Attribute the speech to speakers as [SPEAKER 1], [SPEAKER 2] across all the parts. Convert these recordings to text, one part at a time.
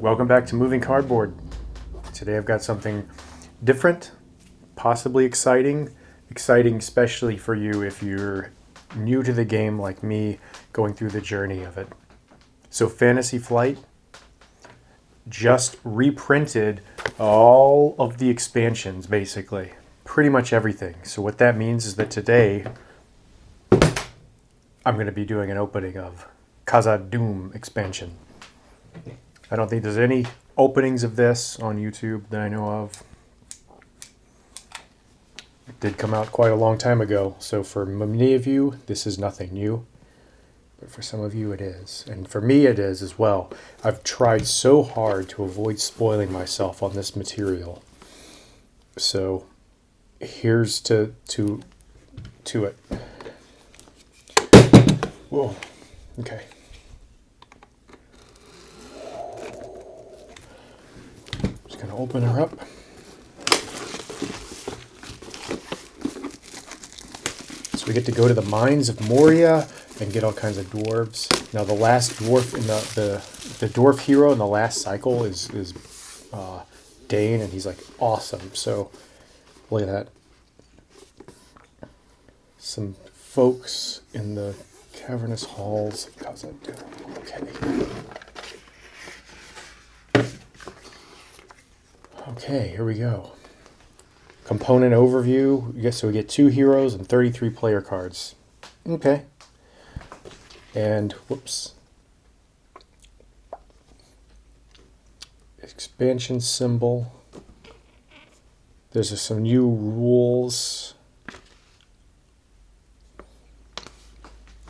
[SPEAKER 1] Welcome back to Moving Cardboard. Today I've got something different, possibly exciting especially for you if you're new to the game like me, going through the journey of it. So Fantasy Flight just reprinted all of the expansions, basically. Pretty much everything. So what that means is that today I'm going to be doing an opening of Khazad-Dūm expansion. I don't think there's any openings of this on YouTube that I know of. It did come out quite a long time ago, so for many of you, this is nothing new. But for some of you, it is. And for me, it is as well. I've tried so hard to avoid spoiling myself on this material. So here's to it. Whoa. Okay. Just gonna open her up. So we get to go to the mines of Moria and get all kinds of dwarves. Now the last dwarf in the dwarf hero in the last cycle is Dane, and he's like awesome. So look at that. Some folks in the cavernous halls of Khazad-Dūm. Okay. Okay, here we go. Component overview. Yes, so we get 2 heroes and 33 player cards. Okay. And whoops. Expansion symbol. There's some new rules.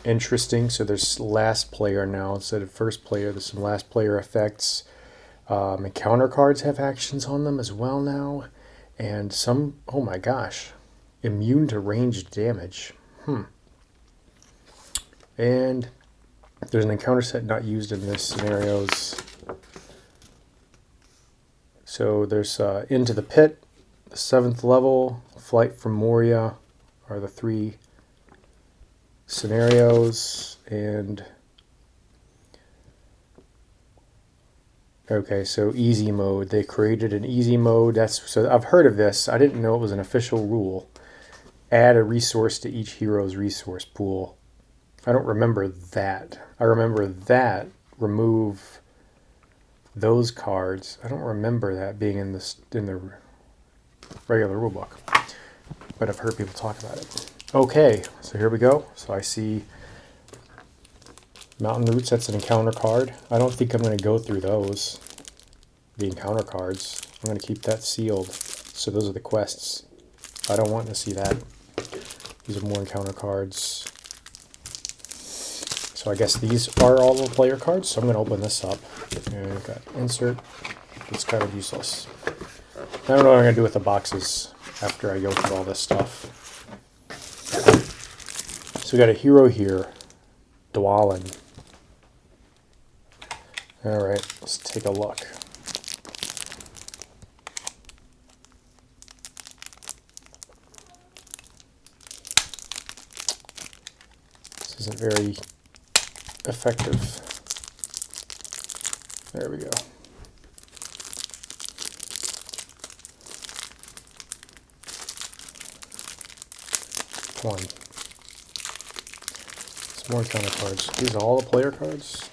[SPEAKER 1] Interesting. So there's last player now instead of first player. There's some last player effects. Encounter cards have actions on them as well now. And some, oh my gosh, immune to ranged damage. And there's an encounter set not used in this scenarios. So there's Into the Pit, the 7th level, Flight from Moria are the 3 scenarios. And okay, so easy mode. They created an easy mode. So I've heard of this. I didn't know it was an official rule. Add a resource to each hero's resource pool. I don't remember that. I remember that. Remove those cards. I don't remember that being in the regular rulebook. But I've heard people talk about it. Okay, so here we go. So I see Mountain Roots, that's an encounter card. I don't think I'm going to go through those, the encounter cards. I'm going to keep that sealed. So those are the quests. I don't want to see that. These are more encounter cards. So I guess these are all the player cards. So I'm going to open this up. And we've got insert. It's kind of useless. I don't know what I'm going to do with the boxes after I go through all this stuff. So we got a hero here, Dwalin. Alright, let's take a look. This isn't very effective. There we go. Come on. Some more counter cards. These are all the player cards?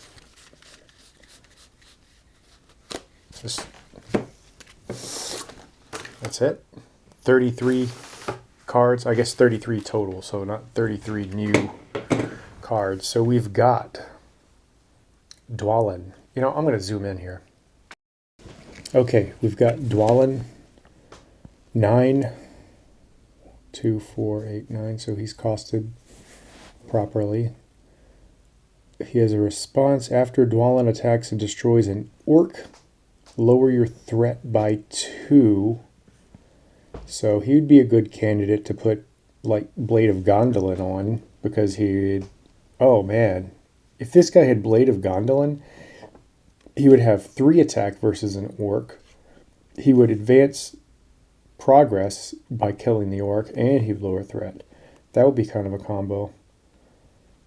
[SPEAKER 1] That's it. 33 cards. I guess 33 total, so not 33 new cards. So we've got Dwalin. You know, I'm going to zoom in here. Okay, we've got Dwalin 9, 2, 4, 8, 9. So he's costed properly. He has a response after Dwalin attacks and destroys an orc. Lower your threat by 2. So he'd be a good candidate to put like Blade of Gondolin on, because he'd, oh man, if this guy had Blade of Gondolin, he would have 3 attack versus an orc. He would advance progress by killing the orc, and he'd lower threat. That would be kind of a combo.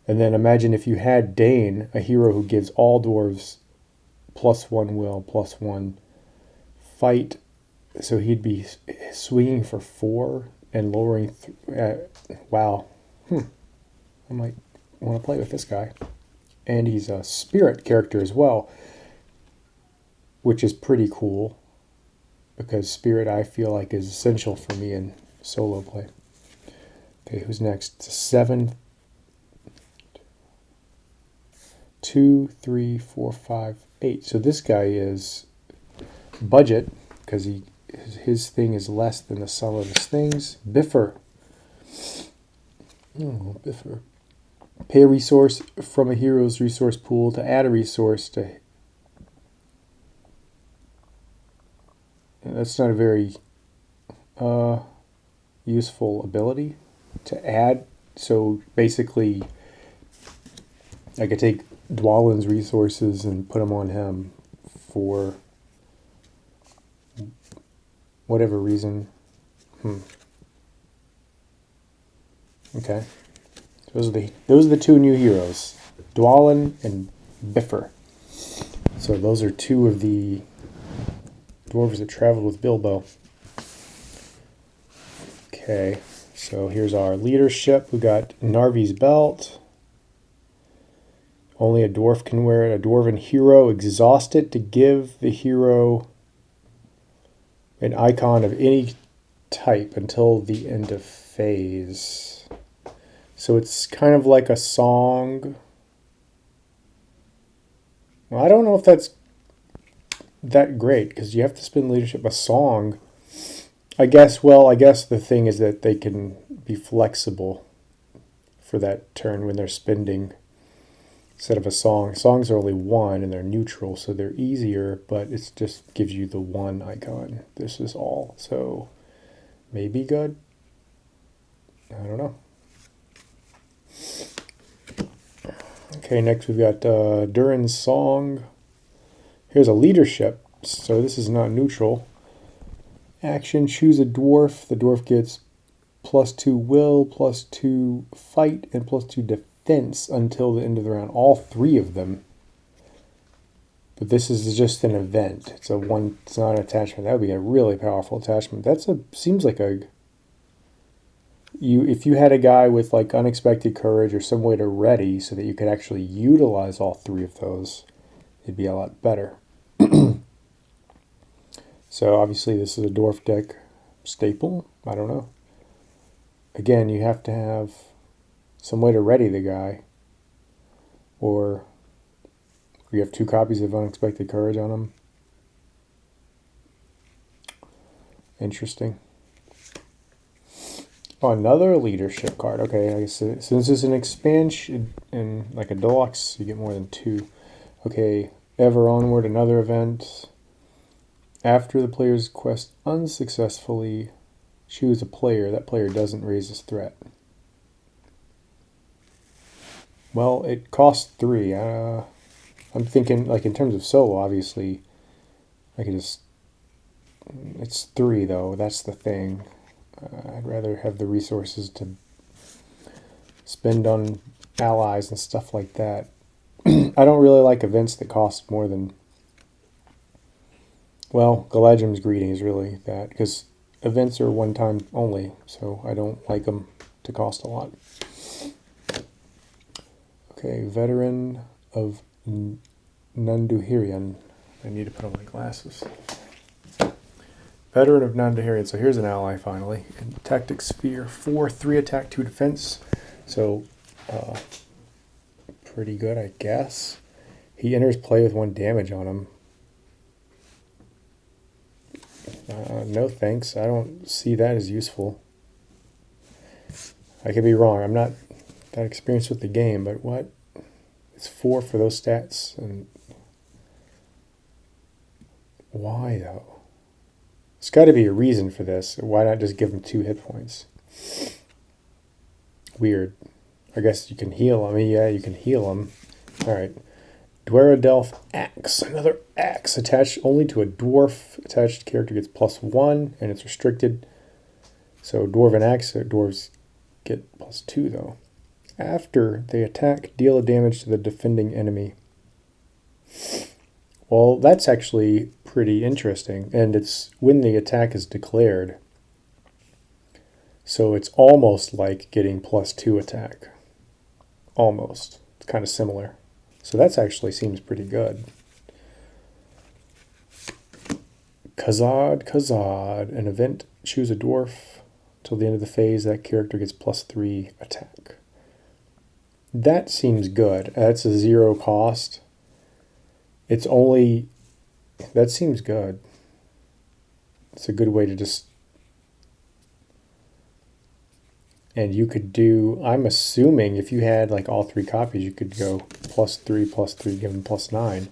[SPEAKER 1] And then imagine if you had Dane, a hero who gives all dwarves +1 will, +1 fight. So he'd be swinging for 4 and lowering. Wow. I might want to play with this guy. And he's a spirit character as well, which is pretty cool, because spirit I feel like is essential for me in solo play. Okay, who's next? 7, 2, 3, 4, 5, 8. So this guy is budget, because his thing is less than the sum of his things. Biffer. Oh, Biffer. Pay a resource from a hero's resource pool to add a resource to. That's not a very useful ability to add. So basically, I could take Dwalin's resources and put them on him for whatever reason. Okay. Those are the 2 new heroes, Dwalin and Biffer. So those are 2 of the dwarves that traveled with Bilbo. Okay, so here's our leadership. We got Narvi's belt. Only a dwarf can wear it. A dwarven hero exhaust it to give the hero an icon of any type until the end of phase. So it's kind of like a song. Well, I don't know if that's that great, because you have to spend leadership. A song, I guess the thing is that they can be flexible for that turn when they're spending instead of a song. Songs are only 1 and they're neutral, so they're easier, but it just gives you the 1 icon. This is all. So maybe good. I don't know. Okay, next we've got Durin's Song. Here's a leadership, so this is not neutral. Action, choose a dwarf. The dwarf gets +2 will, +2 fight, and +2 defense until the end of the round. All 3 of them. But this is just an event. It's not an attachment. That would be a really powerful attachment. Seems like if you had a guy with like unexpected courage or some way to ready so that you could actually utilize all 3 of those, it'd be a lot better. So obviously this is a dwarf deck staple. I don't know. Again, you have to have some way to ready the guy, or you have 2 copies of unexpected courage on him. Interesting. Oh, another leadership card. Okay, I guess since this is an expansion and like a deluxe, you get more than 2. Okay, Ever Onward, another event. After the player's quest unsuccessfully, choose a player. That player doesn't raise his threat. Well, it costs 3. I'm thinking, like, in terms of solo, obviously, I could just. It's 3, though. That's the thing. I'd rather have the resources to spend on allies and stuff like that. I don't really like events that cost more than. Well, Galadrim's Greeting is really that, because events are 1 time only, so I don't like them to cost a lot. Okay, Veteran of Nanduhirian. I need to put on my glasses. Veteran of Nanduhirian. So here's an ally finally. And Tactic Sphere. 4, 3 attack, 2 defense. So pretty good, I guess. He enters play with 1 damage on him. No thanks. I don't see that as useful. I could be wrong. I'm not that experienced with the game, but what? It's 4 for those stats. And why, though? There's got to be a reason for this. Why not just give him 2 hit points? Weird. I guess you can heal him. I mean, yeah, you can heal him. All right. Dwaradelf Axe. Another axe attached only to a dwarf. Attached character gets +1, and it's restricted. So Dwarven Axe, dwarves get +2, though. After they attack, deal a damage to the defending enemy. Well, that's actually pretty interesting, and it's when the attack is declared. So it's almost like getting +2 attack. Almost. It's kind of similar. So that actually seems pretty good. Khazad, an event, choose a dwarf. Till the end of the phase, that character gets +3 attack. That seems good. That's a 0 cost. It's only... That seems good. It's a good way to just... And you could do... I'm assuming if you had like all 3 copies, you could go +3, give them +9.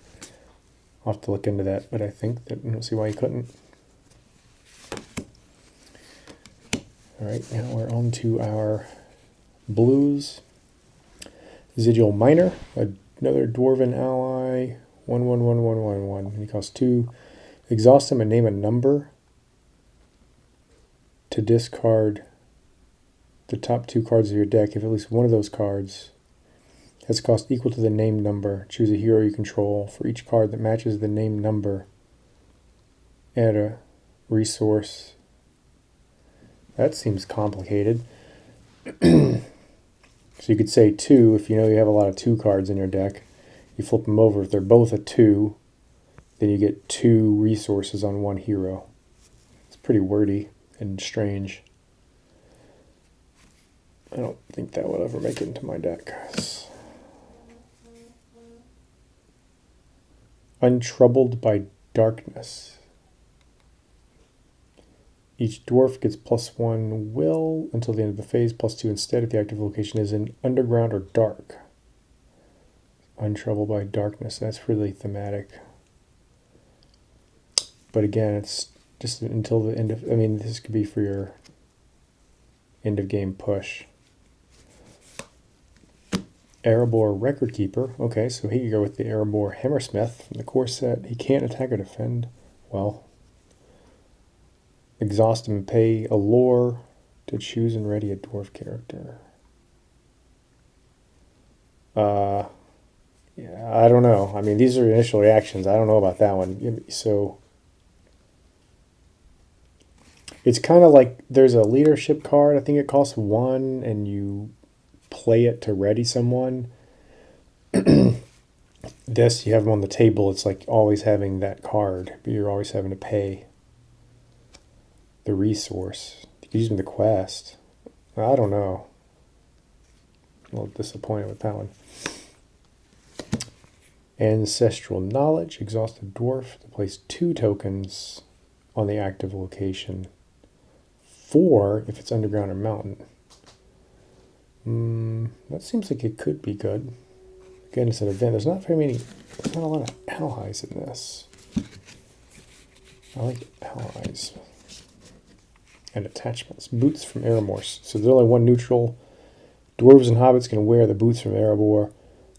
[SPEAKER 1] I'll have to look into that, but I think that... I don't see why you couldn't. Alright, now we're on to our blues. Residual Miner, another Dwarven ally, 1/1/1/1/1/1. And he costs 2. Exhaust him and name a number to discard the top 2 cards of your deck. If at least one of those cards has cost equal to the named number, choose a hero you control. For each card that matches the named number, add a resource. That seems complicated. So you could say 2 if you know you have a lot of 2 cards in your deck. You flip them over. If they're both a 2, then you get 2 resources on 1 hero. It's pretty wordy and strange. I don't think that will ever make it into my deck. Untroubled by Darkness. Each dwarf gets +1 will until the end of the phase, +2 instead if the active location is in underground or dark. Untroubled by Darkness, that's really thematic. But again, it's just until the end of... I mean, this could be for your end of game push. Erebor Record Keeper. Okay, so he could go with the Erebor Hammersmith from the core set. He can't attack or defend. Well... Exhaust him and pay a lore to choose and ready a dwarf character. Yeah, I don't know. I mean, these are initial reactions. I don't know about that one. So it's kind of like there's a leadership card. I think it costs 1, and you play it to ready someone. This, you have them on the table. It's like always having that card, but you're always having to pay the resource. You can use them in the quest. I don't know. I'm a little disappointed with that one. Ancestral Knowledge. Exhaust a dwarf to place 2 tokens on the active location. 4 if it's underground or mountain. That seems like it could be good. Again, it's an event. There's not a lot of allies in this. I like allies. And attachments. Boots from Erebor. So there's only 1 neutral. Dwarves and hobbits can wear the boots from Erebor.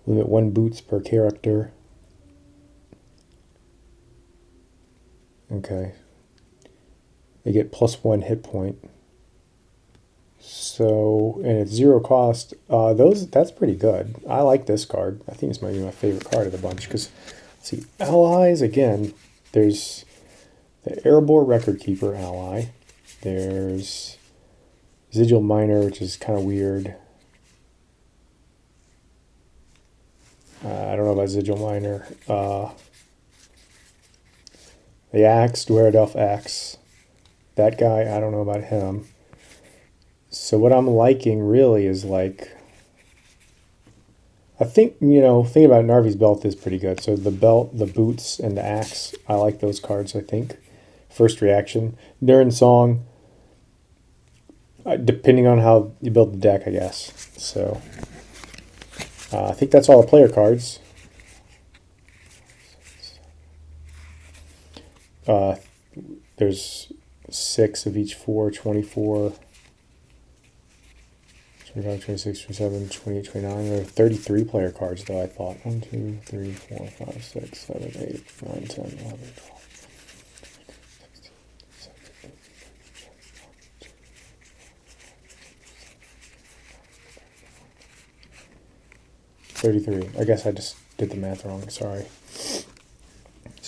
[SPEAKER 1] Limit 1 boots per character. Okay. They get +1 hit point. So, and it's 0 cost. That's pretty good. I like this card. I think this might be my favorite card of the bunch. Because, see, allies, again, there's the Erebor Record Keeper ally. There's Residual Miner, which is kind of weird. I don't know about Residual Miner. The Axe, Dwarf Axe. That guy, I don't know about him. So what I'm liking really is like... I think, thinking about Narvi's belt is pretty good. So the belt, the boots, and the axe, I like those cards, I think. First reaction. During song... depending on how you build the deck, I guess. So, I think that's all the player cards. There's 6 of each 4, 24, 25, 26, 27, 28, 29. There are 33 player cards, though, I thought. 1, 2, 3, 4, 5, 6, 7, 8, 9, 10, 11, 12. 33. I guess I just did the math wrong. Sorry.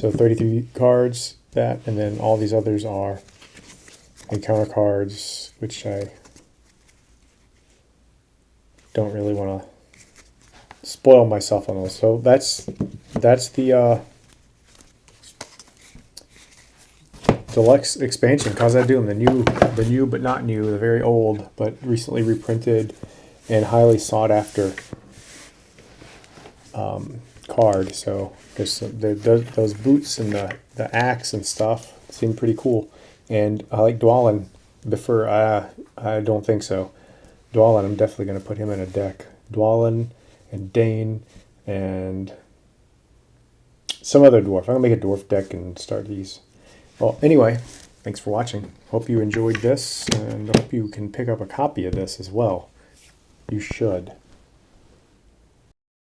[SPEAKER 1] So 33 cards, that, and then all these others are encounter cards, which I don't really want to spoil myself on those. So that's the deluxe expansion, Khazad-Dūm, the new but not new, the very old but recently reprinted and highly sought after card. So those boots and the axe and stuff seem pretty cool. And I like Dwalin. The fur, I don't think so. Dwalin, I'm definitely going to put him in a deck. Dwalin and Dane and some other dwarf. I'm going to make a dwarf deck and start these. Well, anyway, thanks for watching. Hope you enjoyed this, and I hope you can pick up a copy of this as well. You should.